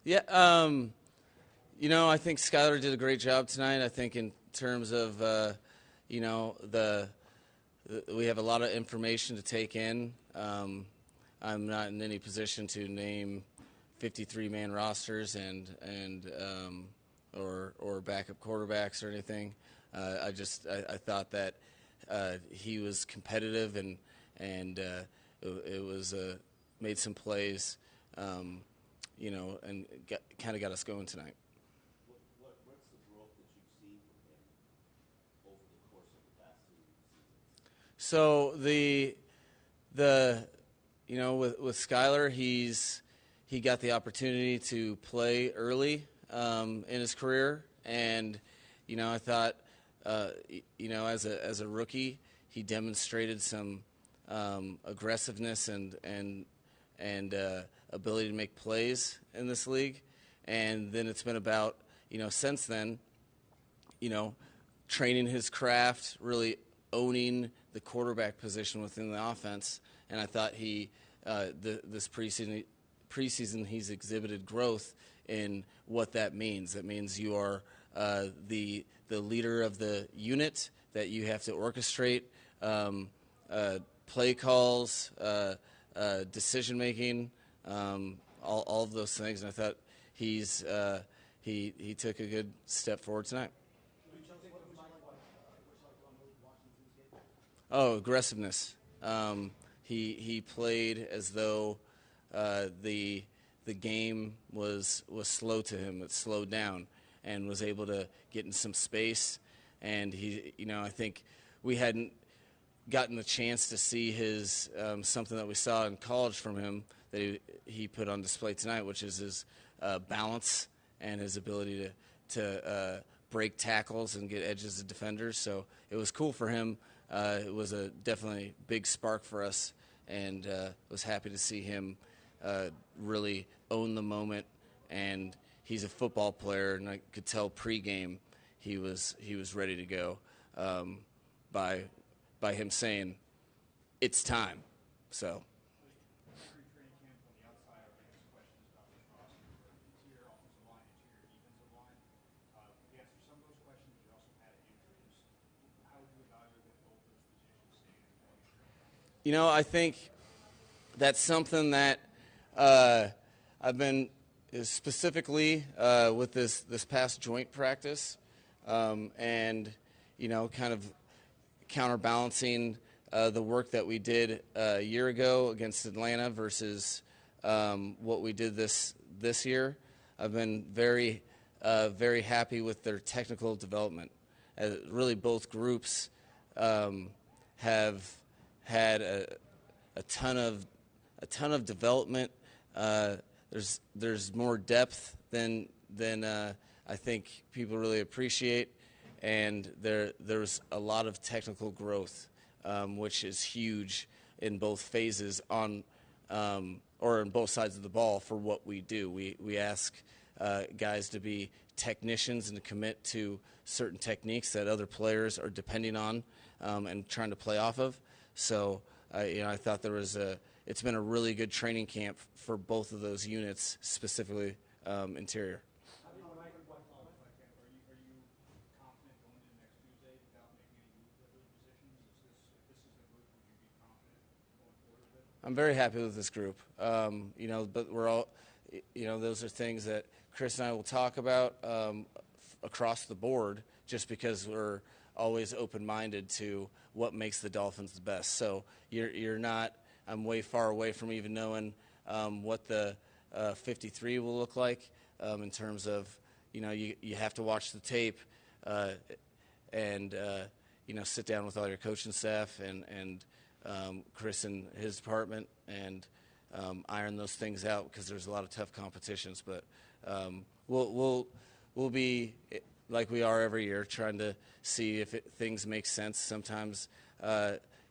Yeah, I think Skylar did a great job tonight. I think in terms of, we have a lot of information to take in. I'm not in any position to name 53-man rosters or backup quarterbacks or anything. I thought that he was competitive and it was made some plays. And kind of got us going tonight. What's the growth that you've seen from him over the course of the past 2 seasons? So with Skylar, he got the opportunity to play early in his career, and I thought as a rookie, he demonstrated some aggressiveness and ability to make plays in this league. And then it's been about, since then, training his craft, really owning the quarterback position within the offense. And I thought this preseason he's exhibited growth in what that means. That means you are the leader of the unit, that you have to orchestrate play calls, decision making, all of those things, and I thought he took a good step forward tonight. Oh, aggressiveness. He played as though the game was slow to him. It slowed down and was able to get in some space. And I think we hadn't gotten the chance to see his something that we saw in college from him that he put on display tonight, which is his balance and his ability to break tackles and get edges of defenders. So it was cool for him. It was a definitely big spark for us, and was happy to see him really own the moment. And he's a football player, and I could tell pregame he was ready to go by him saying it's time. So. I think that's something that I've been specifically with this past joint practice, and kind of counterbalancing the work that we did a year ago against Atlanta versus what we did this year. I've been very happy with their technical development. Really, both groups have had a ton of development. There's more depth than I think people really appreciate, and there's a lot of technical growth, which is huge in both phases or on both sides of the ball for what we do. We ask guys to be technicians and to commit to certain techniques that other players are depending on and trying to play off of. So, I thought it's been a really good training camp for both of those units, specifically interior. I'm very happy with this group. But we're all, those are things that Chris and I will talk about across the board, just because we're always open-minded to what makes the Dolphins the best. So I'm way far away from even knowing what the 53 will look like in terms of, you have to watch the tape and sit down with all your coaching staff and Chris and his department and iron those things out, because there's a lot of tough competitions. But we'll be like we are every year, trying to see if things make sense. Sometimes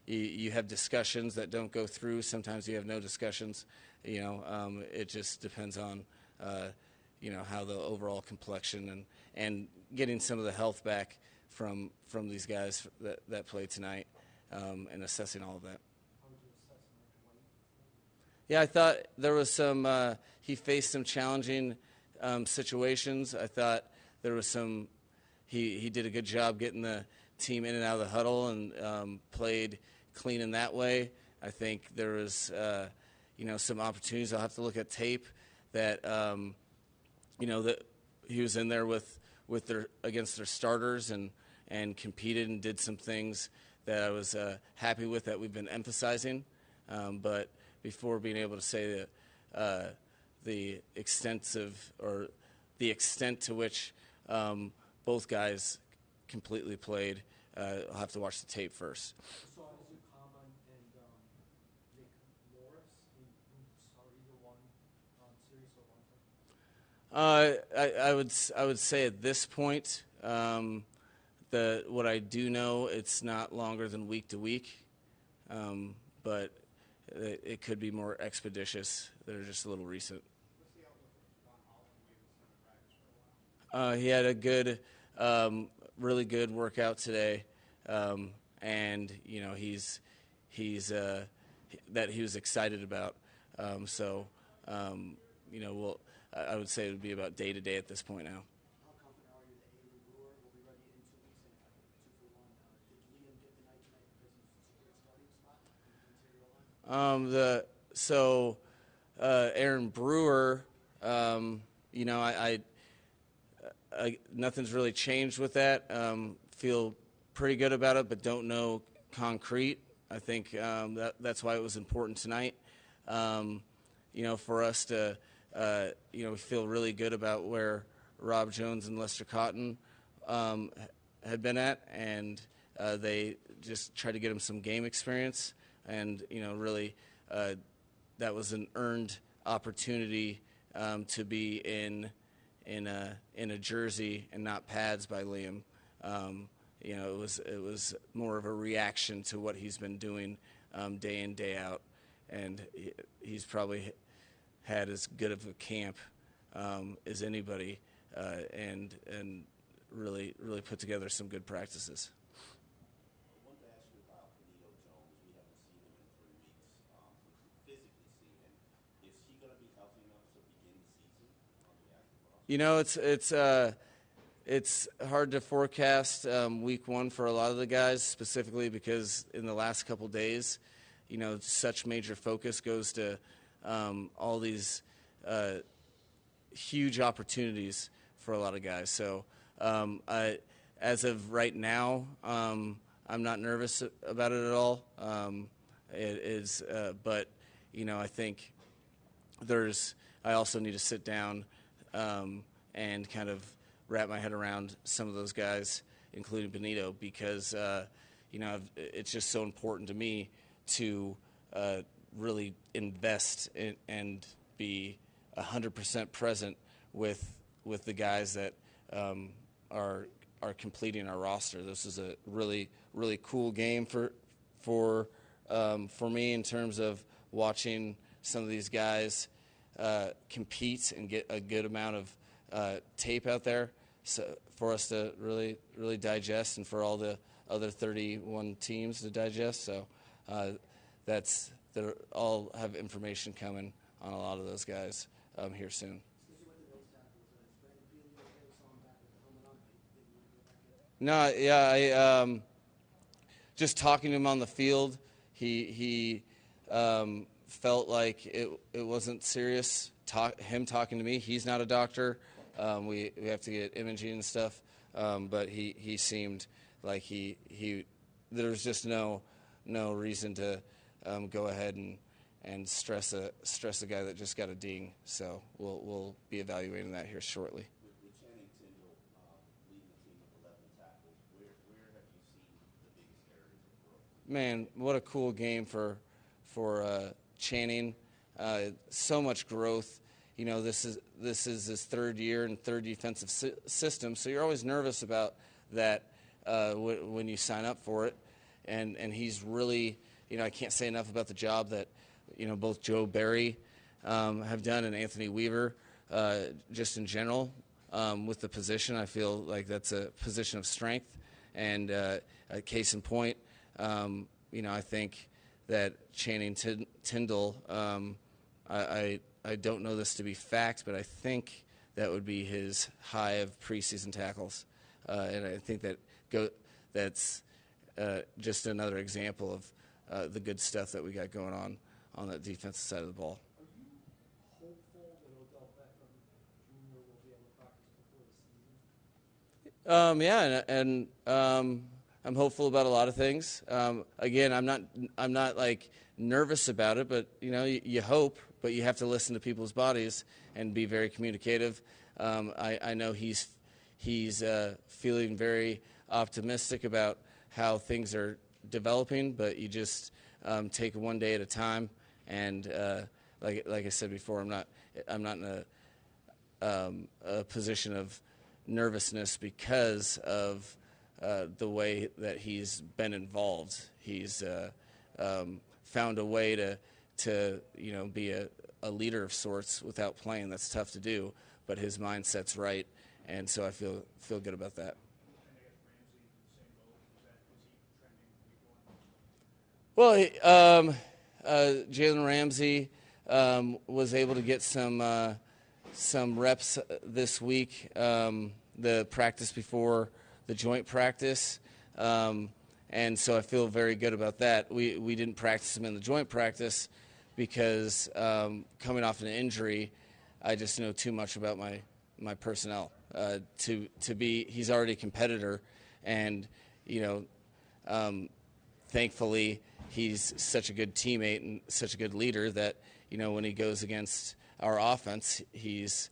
you have discussions that don't go through. Sometimes you have no discussions. It just depends on how the overall complexion and getting some of the health back from these guys that played tonight, and assessing all of that. Yeah, I thought there was some. He faced some challenging situations. I thought there was some. He did a good job getting the team in and out of the huddle and played clean in that way. I think there was some opportunities. I'll have to look at tape that that he was in there with their against their starters and competed and did some things that I was happy with that we've been emphasizing. But before being able to say the extent to which both guys completely played, I'll have to watch the tape first. So is it common and Nick Morris who started either one series or one time? I would say at this point, what I do know, it's not longer than week to week, but it could be more expeditious. They're just a little recent. What's the outlook on Holland? We haven't seen him practice for a while. He had a good, really good workout today, and he's that he was excited about. I would say it would be about day to day at this point now. How confident are you that Aaron Brewer will be ready in 2 weeks and have a 2-for-1? Did Liam get the night tonight because he's secured a starting spot in the interior line? Aaron Brewer, nothing's really changed with that. Feel pretty good about it, but don't know concrete. I think that's why it was important tonight. For us to, we feel really good about where Rob Jones and Lester Cotton had been at, and they just tried to get him some game experience, and really that was an earned opportunity to be in a jersey and not pads by Liam. It was more of a reaction to what he's been doing day in, day out, and he's probably had as good of a camp as anybody, and really put together some good practices. I wanted to ask you about Benito Jones. We haven't seen him in 3 weeks. Physically speaking, is he going to be healthy enough to begin the season on the active roster? It's hard to forecast week one for a lot of the guys, specifically because in the last couple days, such major focus goes to all these huge opportunities for a lot of guys. So as of right now, I'm not nervous about it at all. It is, but I think I also need to sit down and kind of wrap my head around some of those guys, including Benito, because it's just so important to me to really invest in and be 100% present with the guys that are completing our roster. This is a really cool game for me in terms of watching some of these guys compete and get a good amount of tape out there, so for us to really digest, and for all the other 31 teams to digest. So they'll all have information coming on a lot of those guys here soon. No, yeah, just talking to him on the field, he felt like it wasn't serious. Him talking to me, he's not a doctor. We have to get imaging and stuff, but he seemed like there was just no reason to go ahead and stress a guy that just got a ding. So we'll be evaluating that here shortly. With Channing Tindall leading the team with 11 tackles, where have you seen the biggest areas of growth? Man, what a cool game for Channing. So much growth. This is his third year and third defensive system, so you're always nervous about that when you sign up for it. And he's really, I can't say enough about the job that both Joe Barry have done, and Anthony Weaver just in general with the position. I feel like that's a position of strength, and a case in point, I think that Channing Tindall, I don't know this to be fact, but I think that would be his high of preseason tackles. And I think that's just another example of the good stuff that we got going on the defensive side of the ball. Are you hopeful that Odell Beckham Jr. will be able to practice before the season? Yeah, and I'm hopeful about a lot of things. Again, I'm not like nervous about it, but you hope, but you have to listen to people's bodies and be very communicative. I know he's feeling very optimistic about how things are developing, but you just take it one day at a time. And like I said before, I'm not in a position of nervousness because of the way that he's been involved. He's found a way to be a leader of sorts without playing. That's tough to do, but his mindset's right, and so I feel good about that. Well, Jalen Ramsey was able to get some reps this week, the practice before the joint practice, and so I feel very good about that. We didn't practice him in the joint practice because coming off an injury, I just know too much about my personnel. He's already a competitor, and thankfully he's such a good teammate and such a good leader that when he goes against our offense, he's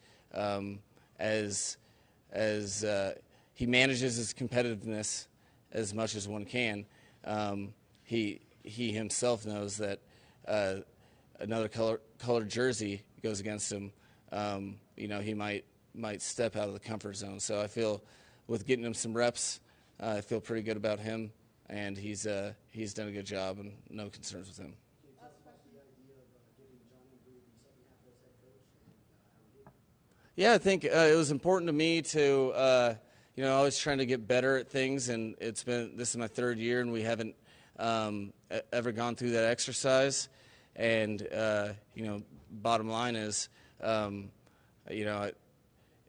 as he manages his competitiveness as much as one can. He himself knows that another colored jersey goes against him. He might step out of the comfort zone. So I feel with getting him some reps, I feel pretty good about him, and he's done a good job, and no concerns with him. Yeah, I think it was important to me to, always trying to get better at things, and this is my third year, and we haven't ever gone through that exercise. And, bottom line is,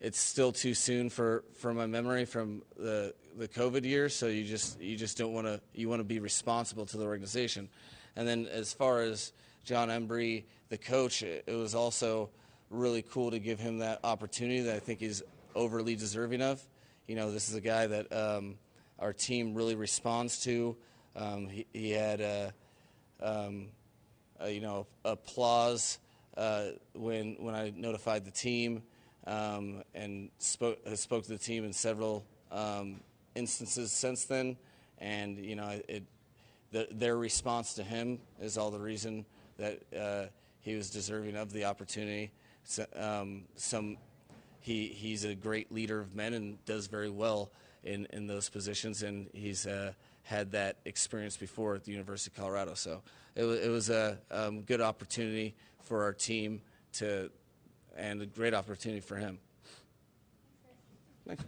it's still too soon for my memory from the COVID year, so you just don't want to, you want to be responsible to the organization. And then as far as John Embry, the coach, it was also really cool to give him that opportunity that I think he's overly deserving of. This is a guy that our team really responds to. He had applause when I notified the team, and spoke to the team in several instances since then. And their response to him is all the reason that he was deserving of the opportunity. He's a great leader of men and does very well in those positions, and he's had that experience before at the University of Colorado. So it was a good opportunity for our team and a great opportunity for him. Thanks.